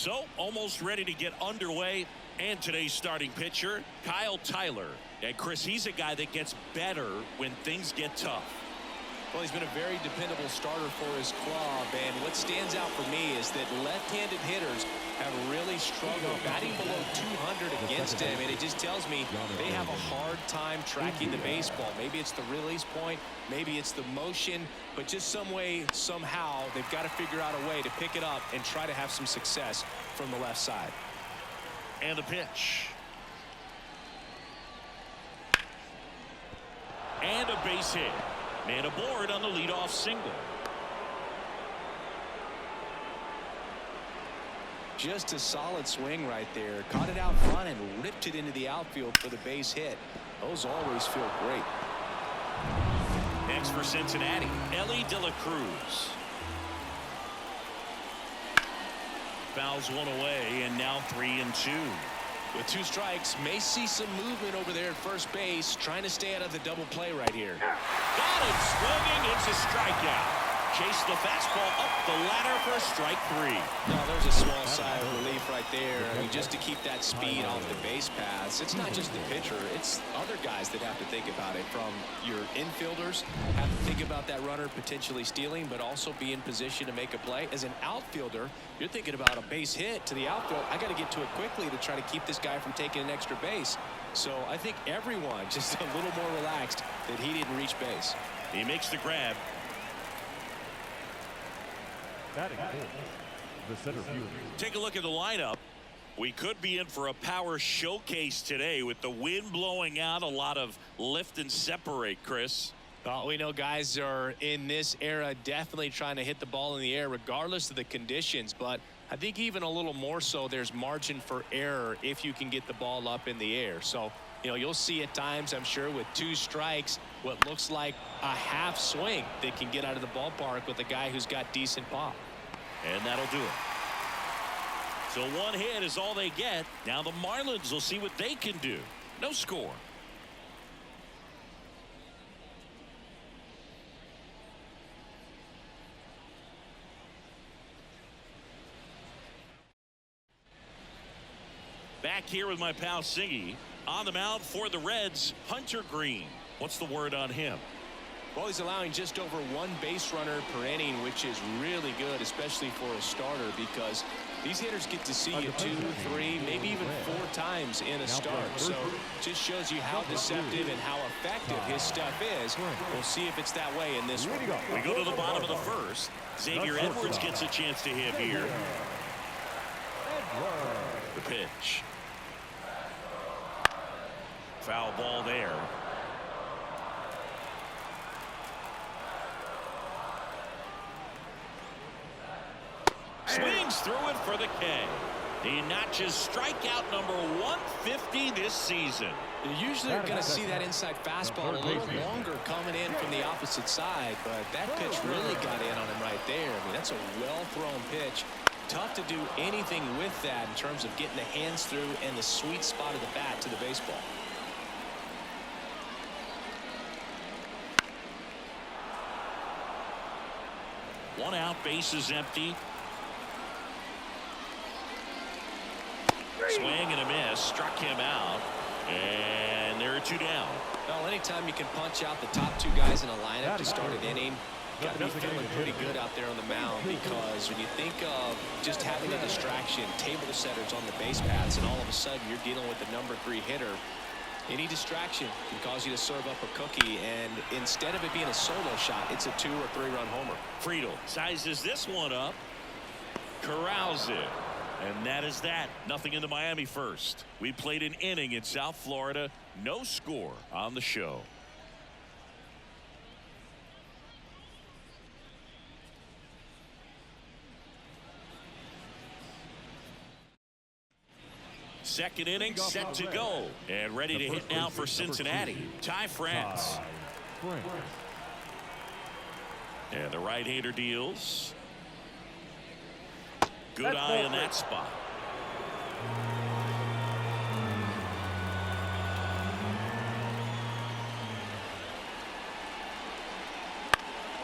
So, almost ready to get underway. And today's starting pitcher, Kyle Tyler. And Chris, he's a guy that gets better when things get tough. Well, he's been a very dependable starter for his club, and what stands out for me is that left-handed hitters have really struggled batting below 200 against him, and it just tells me they have a hard time tracking the baseball. Maybe it's the release point, maybe it's the motion, but just some way, somehow, they've got to figure out a way to pick it up and try to have some success from the left side. And the pitch. And a base hit. Man aboard on the leadoff single. Just a solid swing right there. Caught it out front and ripped it into the outfield for the base hit. Those always feel great. Next for Cincinnati, Ellie De La Cruz. Fouls one away, and now 3-2. With 2 strikes, may see some movement over there at first base, trying to stay out of the double play right here. Got it, swinging, it's a strikeout. Chase the fastball up the ladder for strike 3. Now there's a small sigh of relief right there. I mean, just to keep that speed off the base paths. It's not just the pitcher, it's other guys that have to think about it. From your infielders, have to think about that runner potentially stealing, but also be in position to make a play. As an outfielder, you're thinking about a base hit to the outfield. I got to get to it quickly to try to keep this guy from taking an extra base. So I think everyone just a little more relaxed that he didn't reach base. He makes the grab. The center field. Take a look at the lineup. We could be in for a power showcase today with the wind blowing out. A lot of lift and separate, Chris. Well, we know guys are in this era definitely trying to hit the ball in the air regardless of the conditions, but I think even a little more so there's margin for error if you can get the ball up in the air. So, you know, you'll see at times, I'm sure, with 2 strikes, what looks like a half swing that can get out of the ballpark with a guy who's got decent pop. And that'll do it. So 1 hit is all they get. Now the Marlins will see what they can do. No score. Back here with my pal Siggy. On the mound for the Reds, Hunter Green. What's the word on him? Well, he's allowing just over 1 base runner per inning, which is really good, especially for a starter, because these hitters get to see you 2, 3, maybe even 4 times in a start. So just shows you how deceptive and how effective his stuff is. We'll see if it's that way in this one. We go to the bottom of the first. Xavier Edwards gets a chance to hit here. The pitch. Foul ball there. Swings through it for the K. He notches strikeout number 150 this season. You usually are going to see that inside fastball a little longer coming in from the opposite side, but that pitch really got in on him right there. I mean, that's a well-thrown pitch. Tough to do anything with that in terms of getting the hands through and the sweet spot of the bat to the baseball. One out, base is empty. Swing and a miss, struck him out, and there are 2 down. Well, anytime you can punch out the top 2 guys in a lineup to start an inning, got to be feeling pretty good out there on the mound, because when you think of just having a distraction, table setters on the base paths, and all of a sudden you're dealing with the number 3 hitter, any distraction can cause you to serve up a cookie, and instead of it being a solo shot, it's a 2 or 3 run homer. Friedel sizes this one up, corrals it. And that is that. Nothing in the Miami first. We played an inning in South Florida. No score on the show. Second inning set to go. And ready to hit now for Cincinnati. Ty France. And the right-hander deals. Good eye in that spot.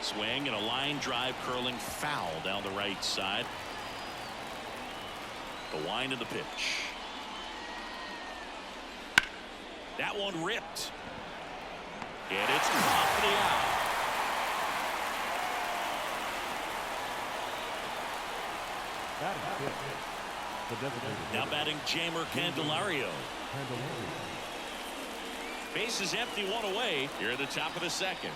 Swing and a line drive curling foul down the right side. The wind of the pitch. That one ripped. And it's caught for the out. Now batting Jamer Candelario. Base is empty, one away here at the top of the second.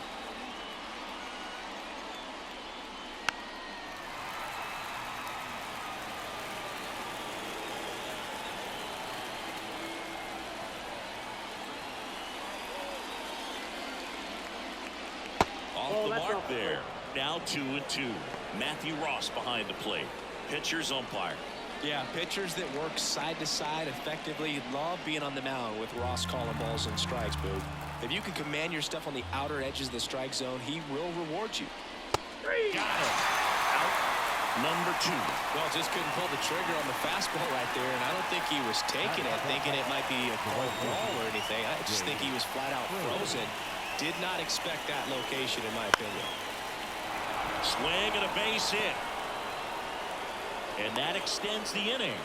Off the mark there. Now 2-2. Matthew Ross behind the plate. Pitcher's umpire. Yeah, pitchers that work side to side effectively love being on the mound with Ross calling balls and strikes, Boo. If you can command your stuff on the outer edges of the strike zone, he will reward you. Got it. Out number 2. Well, just couldn't pull the trigger on the fastball right there, and I don't think he was taking it, thinking it might be a called ball or anything. I just think he was flat out frozen. Did not expect that location, in my opinion. Swing and a base hit. And that extends the inning.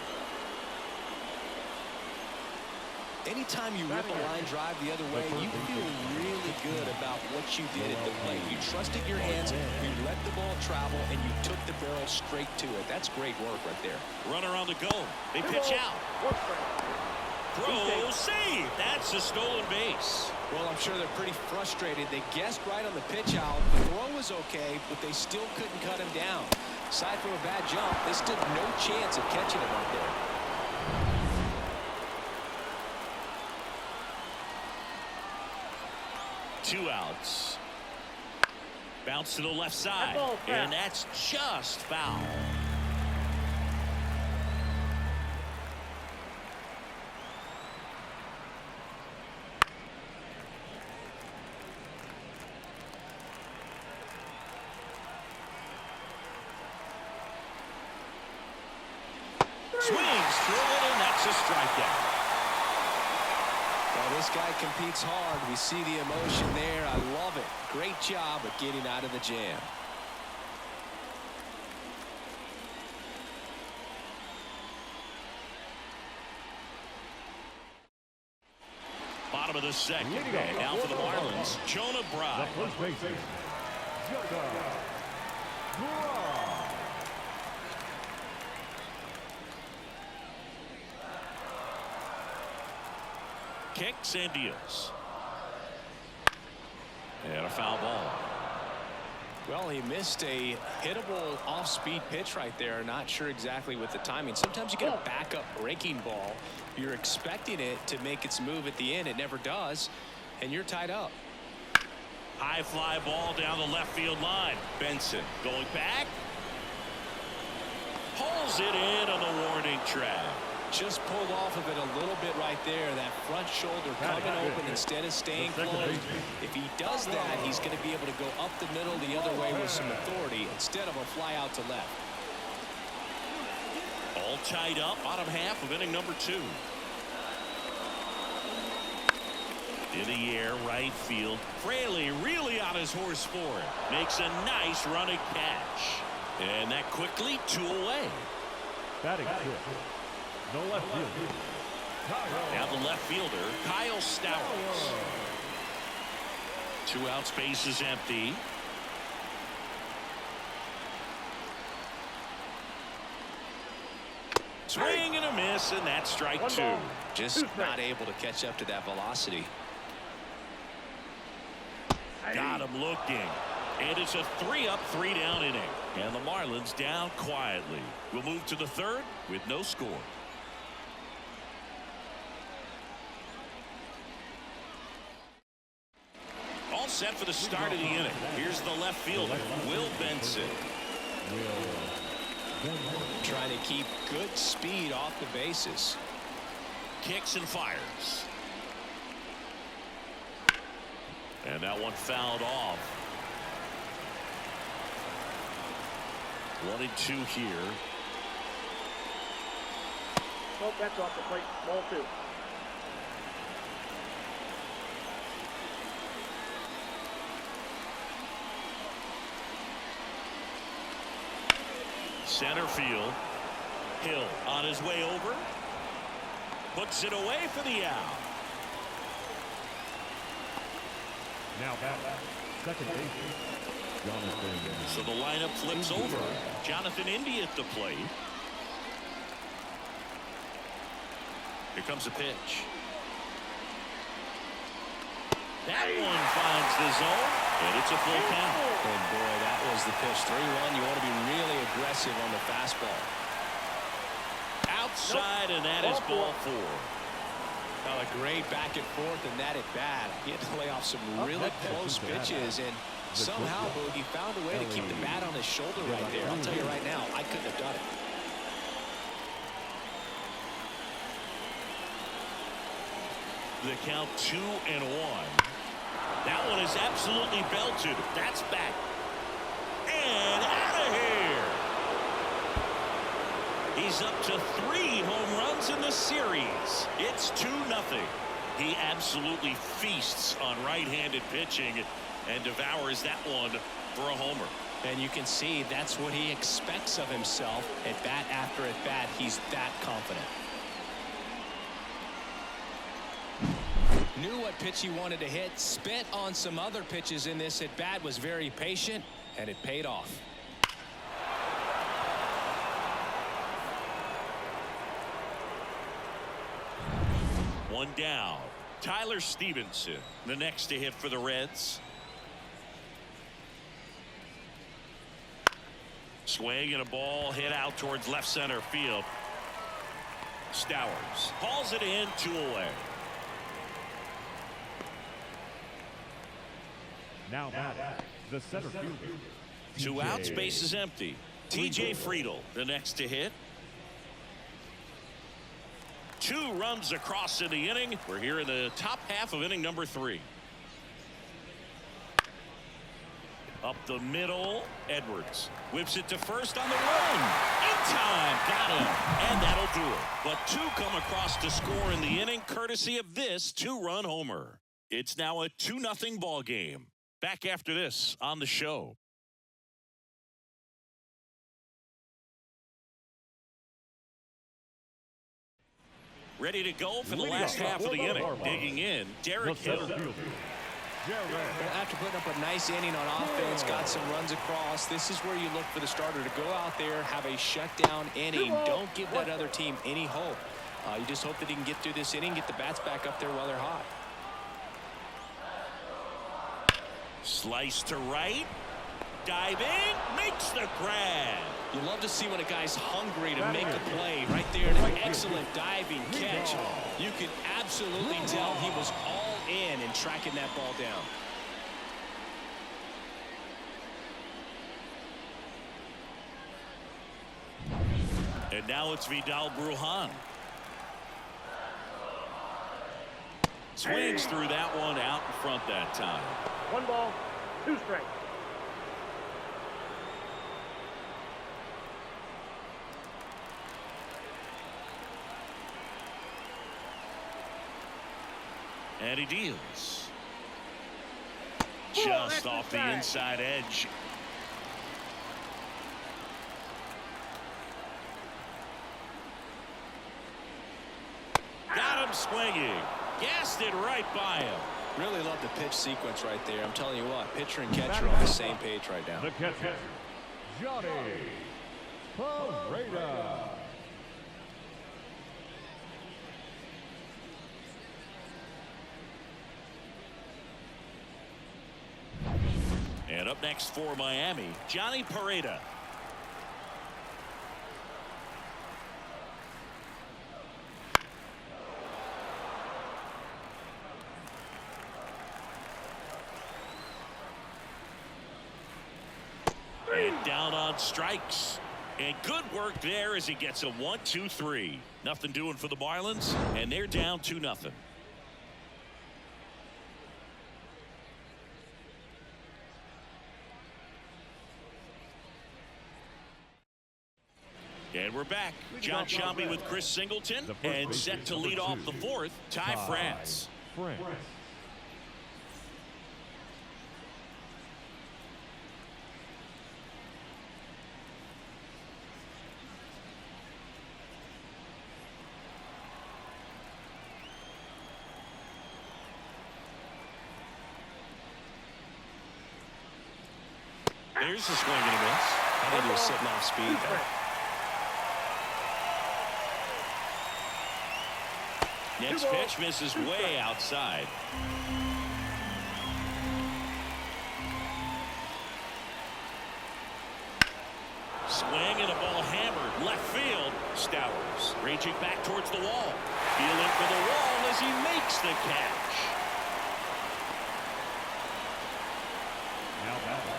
Anytime you rip a line drive the other way, you feel really good about what you did at the plate. You trusted your hands, you let the ball travel, and you took the barrel straight to it. That's great work right there. Runner on the go. They pitch out. Throw, save. That's a stolen base. Well, I'm sure they're pretty frustrated. They guessed right on the pitch out. The throw was okay, but they still couldn't cut him down. Aside from a bad jump, they stood no chance of catching him out there. 2 outs. Bounce to the left side. And that's just foul. Swings through it, and that's a strikeout. Well, this guy competes hard. We see the emotion there. I love it. Great job of getting out of the jam. Bottom of the second. And now for the Marlins, Jonah Bride. Kicks and deals. And a foul ball. Well, he missed a hittable off-speed pitch right there. Not sure exactly with the timing. Sometimes you get a backup breaking ball. You're expecting it to make its move at the end. It never does. And you're tied up. High fly ball down the left field line. Benson going back. Pulls it in on the warning track. Just pulled off of it a little bit right there. That front shoulder coming open instead of staying closed. If he does that, he's going to be able to go up the middle the other way with some authority instead of a fly out to left. All tied up, bottom half of inning number 2. In the air, right field. Fraley really on his horse for it. Makes a nice running catch. And that quickly 2 away. Batting no left field. Now the left fielder, Kyle Stowers. 2 outs, base is empty. Swing and a miss, and that's strike 2. Just not able to catch up to that velocity. Got him looking. And it's a 3-up, 3-down inning. And the Marlins down quietly. We'll move to the 3rd with no score. All set for the start of the inning. Here's the left fielder, Will Benson. Trying to keep good speed off the bases. Kicks and fires. And that one fouled off. 1-2 here. Oh, that's off the plate. Ball 2. Center field. Hill on his way over. Puts it away for the out. Now back. Second base. Jonathan. So the lineup flips over. Jonathan Indy at the plate. Here comes a pitch. That one finds the zone, and it's a full count. And boy, that was the pitch. 3-1. You want to be really aggressive on the fastball. Outside, and that is ball 4. A great back and forth, and that at bat. He had to lay off some really close pitches, and somehow Boogie found a way to keep the bat on his shoulder right there. I'll tell you right now, I couldn't have done it. The count 2-1. That one is absolutely belted. That's back. And out of here. He's up to 3 home runs in the series. It's 2-0. He absolutely feasts on right-handed pitching and devours that one for a homer. And you can see that's what he expects of himself at bat after at bat. He's that confident. Knew what pitch he wanted to hit, spent on some other pitches in this at bat, was very patient, and it paid off. One down. Tyler Stevenson, the next to hit for the Reds. Swing and a ball hit out towards left center field. Stowers hauls it in, 2 away. Now back. The center fielder. 2 outs, base is empty. TJ Friedel, the next to hit. 2 runs across in the inning. We're here in the top half of inning number 3. Up the middle, Edwards whips it to first on the run. In time, got him, and that'll do it. But 2 come across to score in the inning, courtesy of this 2-run homer. It's now a 2-0 ball game. Back after this on the show. Ready to go for the last half of the inning. Digging in, Derek Hill. After putting up a nice inning on offense, got some runs across, this is where you look for the starter to go out there, have a shutdown inning. Don't give that other team any hope. You just hope that he can get through this inning, get the bats back up there while they're hot. Slice to right. Diving, makes the grab. You love to see when a guy's hungry to make a play. Right there, an excellent diving catch. You can absolutely tell he was all in tracking that ball down. And now it's Vidal Brujan. Swings through that one, out in front that time. 1 ball, 2 strikes. And he deals. Just off the inside edge. Got him swinging. Gassed it right by him. Really love the pitch sequence right there. I'm telling you what, pitcher and catcher on the same page right now. The catcher, Johnny Pareda. And up next for Miami, Johnny Pareda. And down on strikes. And good work there as he gets a 1-2-3. Nothing doing for the Marlins, and they're down 2-0. And we're back. John Shambi with Chris Singleton, and set to lead off the 4th, Ty France. Here's the swing and a miss. I think he was sitting off speed there. Next pitch misses way outside. Swing and a ball hammered left field. Stowers reaching back towards the wall. Feeling for the wall as he makes the catch. Now batting,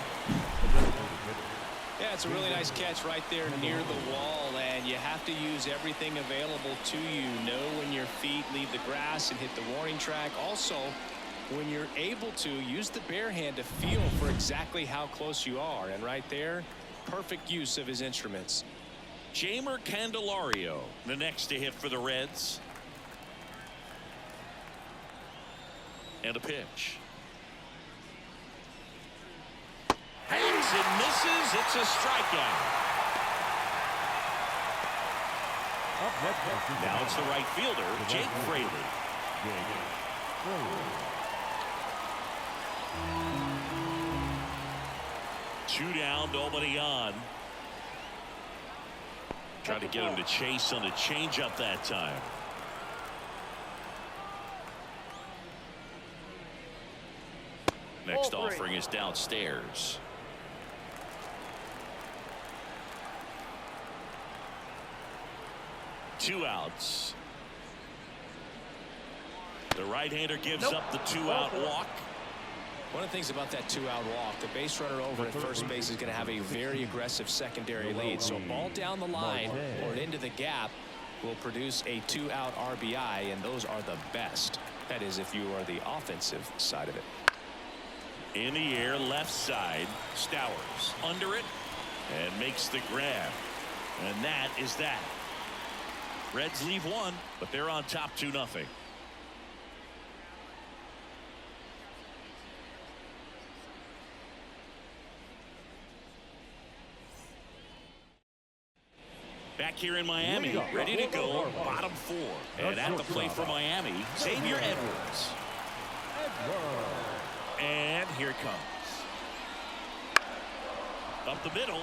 Yeah, it's a really nice catch right there near the wall, and you have to use everything available to you. Know when your feet leave the grass and hit the warning track. Also, when you're able to, use the bare hand to feel for exactly how close you are. And right there, perfect use of his instruments. Jamer Candelario, the next to hit for the Reds. And a pitch. Hangs and misses. It's a strikeout. up next for Cincinnati. Now it's the right fielder, Jake Fraley. Two down, nobody on. Tried to get him to chase on a changeup that time. Next offering is downstairs. Two outs. The right-hander gives up the two-out walk. One of the things about that two-out walk, the base runner over at first base is going to have a very aggressive secondary lead. So a ball down the line or into the gap will produce a two-out RBI, and those are the best. That is, if you are the offensive side of it. In the air, left side. Stowers under it and makes the grab. And that is that. Reds leave one, but they're on top 2-0. Back here in Miami, ready to go, bottom 4. And at the plate for Miami, Xavier Edwards. And here it comes. Up the middle.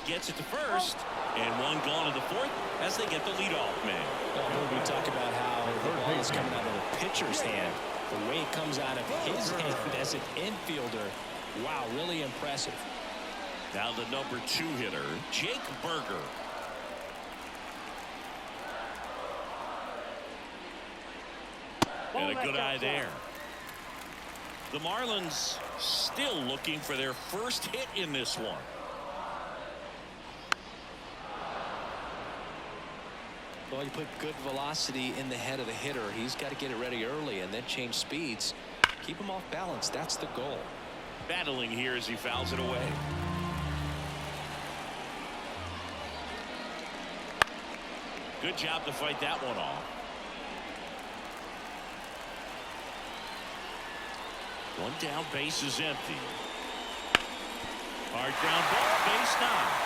Gets it to first. And one gone in the 4th as they get the leadoff man. Well, we talk about how the ball is coming out of the pitcher's hand. The way it comes out of his hand as an infielder. Wow, really impressive. Now the number 2 hitter, Jake Berger. And a good eye there. The Marlins still looking for their first hit in this one. Well, you put good velocity in the head of the hitter. He's got to get it ready early and then change speeds. Keep him off balance. That's the goal. Battling here as he fouls it away. Good job to fight that one off. One down, base is empty. Hard ground ball, base knock.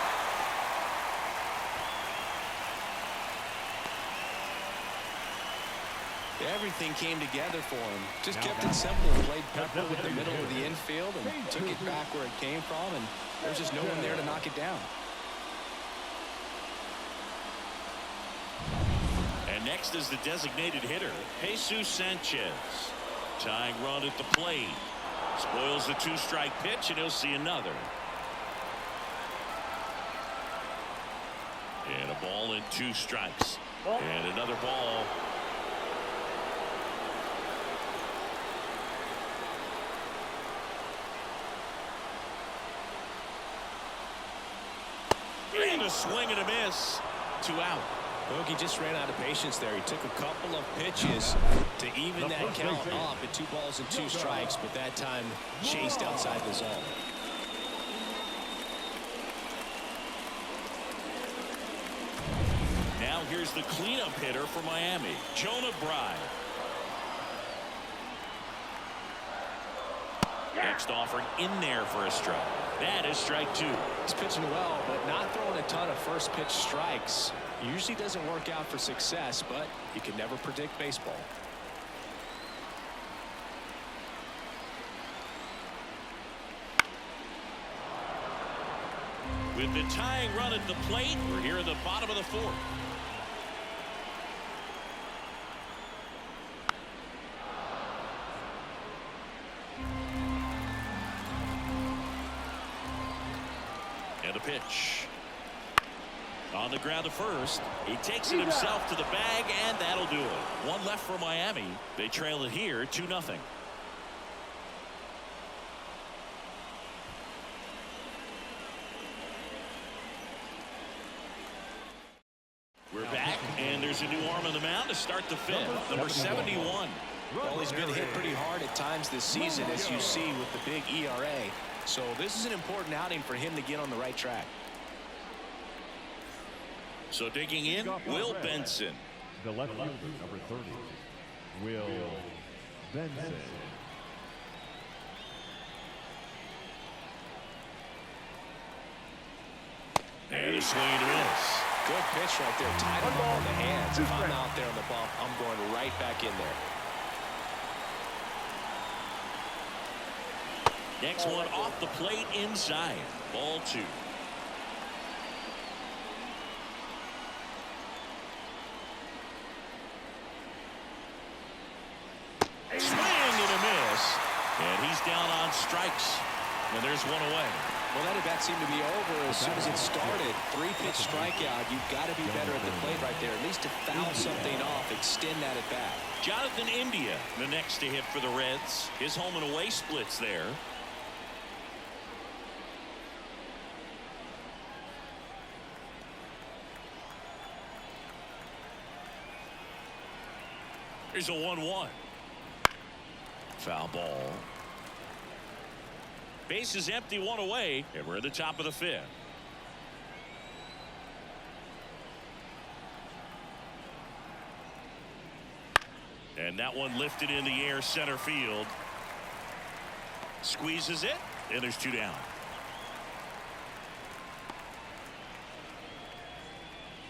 Everything came together for him. Just kept it simple. Played pepper with the middle of the infield and took it back where it came from, and there's just no one there to knock it down. And next is the designated hitter, Jesus Sanchez. Tying run at the plate. Spoils the 2-strike pitch, and he'll see another. And a ball and 2 strikes. And another ball. And a swing and a miss. 2 out. Look, he just ran out of patience there. He took a couple of pitches to even that count up at 2 balls and 2 strikes, but that time chased outside the zone. Now here's the cleanup hitter for Miami, Jonah Bride. Next offering in there for a strike. That is strike 2. He's pitching well, but not throwing a ton of first pitch strikes. Usually doesn't work out for success, but you can never predict baseball. With the tying run at the plate, we're here in the bottom of the fourth. And a pitch. On the ground to first. He takes it himself to the bag, and that'll do it. One left for Miami. They trail it here 2-0. We're back, and there's a new arm on the mound to start the fifth. Number 71. Well, he's been hit pretty hard at times this season, as you see with the big ERA. So this is an important outing for him to get on the right track. So digging in, Will Benson. The left fielder, number 30, Will Benson. And a swing and a miss. Good pitch right there. Tied him up on the hands. If I'm out there on the bump, I'm going right back in there. Next one off the plate inside. Ball 2. Swing and a miss. And he's down on strikes. And there's one away. Well, that at bat seemed to be over as soon as it started. 3-pitch strikeout. You've got to be better at the plate right there. At least to foul something off, extend that at bat. Jonathan India, the next to hit for the Reds. His home and away splits there. Here's a 1-1. Foul ball. Base is empty, one away, and we're at the top of the fifth. And that one lifted in the air center field. Squeezes it, and there's 2 down.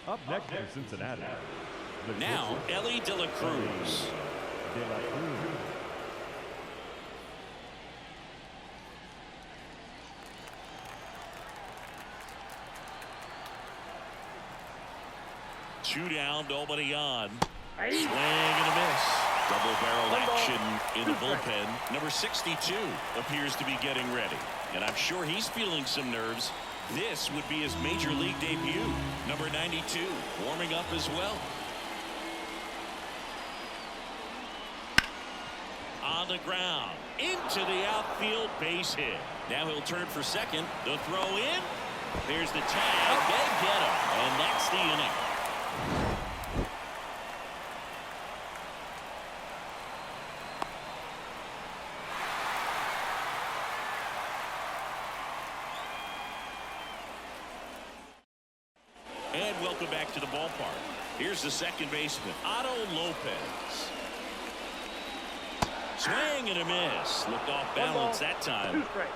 Up next for Cincinnati. Now, Ellie De La Cruz. Two down, nobody on. Swing and a miss. Double-barrel action in the bullpen. Number 62 appears to be getting ready. And I'm sure he's feeling some nerves. This would be his major league debut. Number 92 warming up as well. On the ground. Into the outfield, base hit. Now he'll turn for second. The throw in. There's the tag. They get him. And that's the inning. And welcome back to the ballpark. Here's the second baseman, Otto Lopez. Swing and a miss. Looked off balance that time. 2 strikes.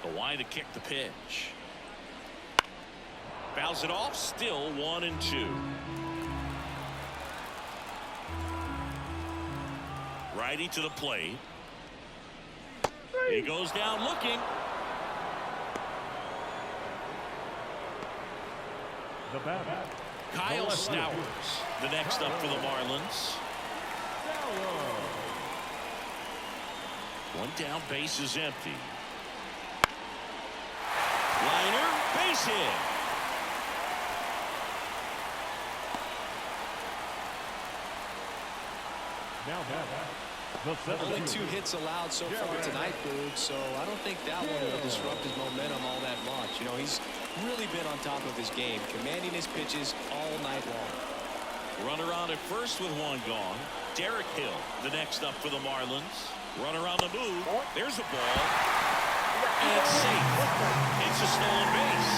The line to kick the pitch. Fouls it off. Still 1-2. Righty to the plate. He goes down looking. The batter, Kyle Stowers, the next up for the Marlins. One down, base is empty. Liner, base hit. Now batter, Only 2 hits allowed so far tonight, Boog, so I don't think that one will disrupt his momentum all that much. You know, he's really been on top of his game, commanding his pitches all night long. Runner on at first with 1 gone. Derek Hill, the next up for the Marlins. Runner on the move. There's a ball. And it's safe. It's a stolen base.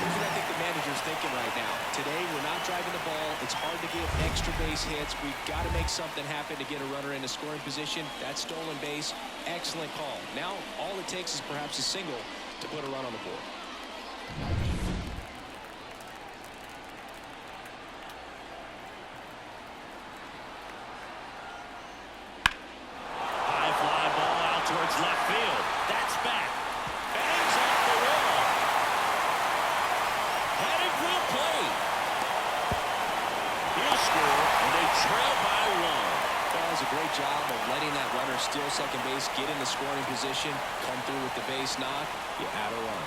Here's what I think the manager's thinking right now. Today, we're not driving the ball. It's hard to get extra base hits. We've got to make something happen to get a runner in a scoring position. That stolen base, excellent call. Now, all it takes is perhaps a single to put a run on the board. towards left field. That's back. Bangs off the wall. Headed for the plate. He'll score, and they trail by 1. That was a great job of letting that runner steal second base, get in the scoring position, come through with the base knock. You add a run.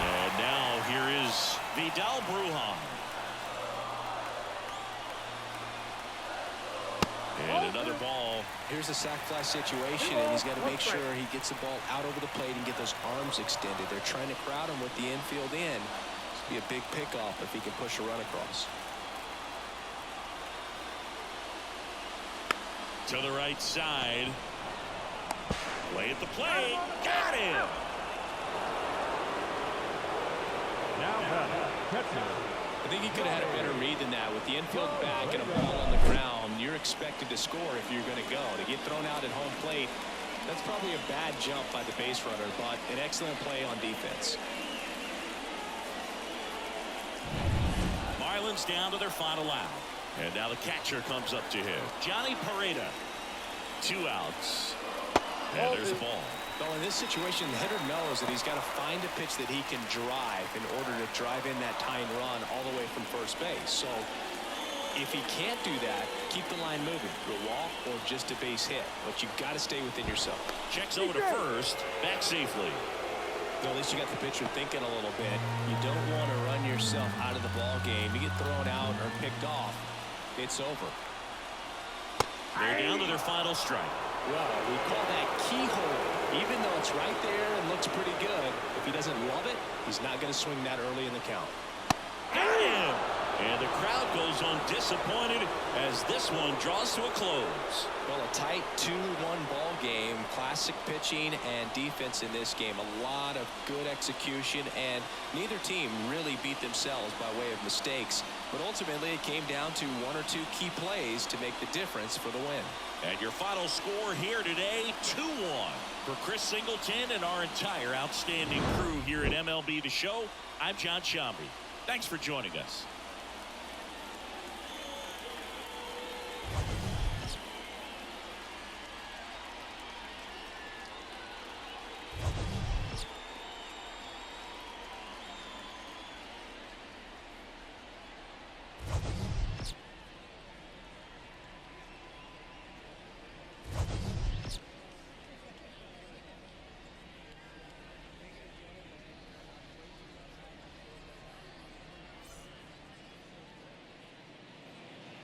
And now here is Vidal Brujan. And another ball. Here's a sac fly situation, and he's got to make sure he gets the ball out over the plate and get those arms extended. They're trying to crowd him with the infield in. This would be a big pickoff if he can push a run across. To the right side. Play at the plate. Got him. Now catcher. I think he could have had a better read than that. With the infield back and a ball on the ground, you're expected to score if you're going to go. To get thrown out at home plate, that's probably a bad jump by the base runner, but an excellent play on defense. Marlins down to their final out. And now the catcher comes up to him. Johnny Pareda. 2 outs. And there's a ball. Well, in this situation, the hitter knows that he's got to find a pitch that he can drive in order to drive in that tying run all the way from first base. So if he can't do that, keep the line moving through a walk or just a base hit. But you've got to stay within yourself. Checks over to first. Back safely. Well, at least you got the pitcher thinking a little bit. You don't want to run yourself out of the ball game. You get thrown out or picked off, it's over. They're down to their final strike. Well, we call that keyhole. Even though it's right there and looks pretty good, if he doesn't love it, he's not going to swing that early in the count. Got him! And the crowd goes on disappointed as this one draws to a close. Well, a tight 2-1 ball game. Classic pitching and defense in this game. A lot of good execution, and neither team really beat themselves by way of mistakes. But ultimately, it came down to 1 or 2 key plays to make the difference for the win. And your final score here today, 2-1. For Chris Singleton and our entire outstanding crew here at MLB The Show, I'm John Shambi. Thanks for joining us.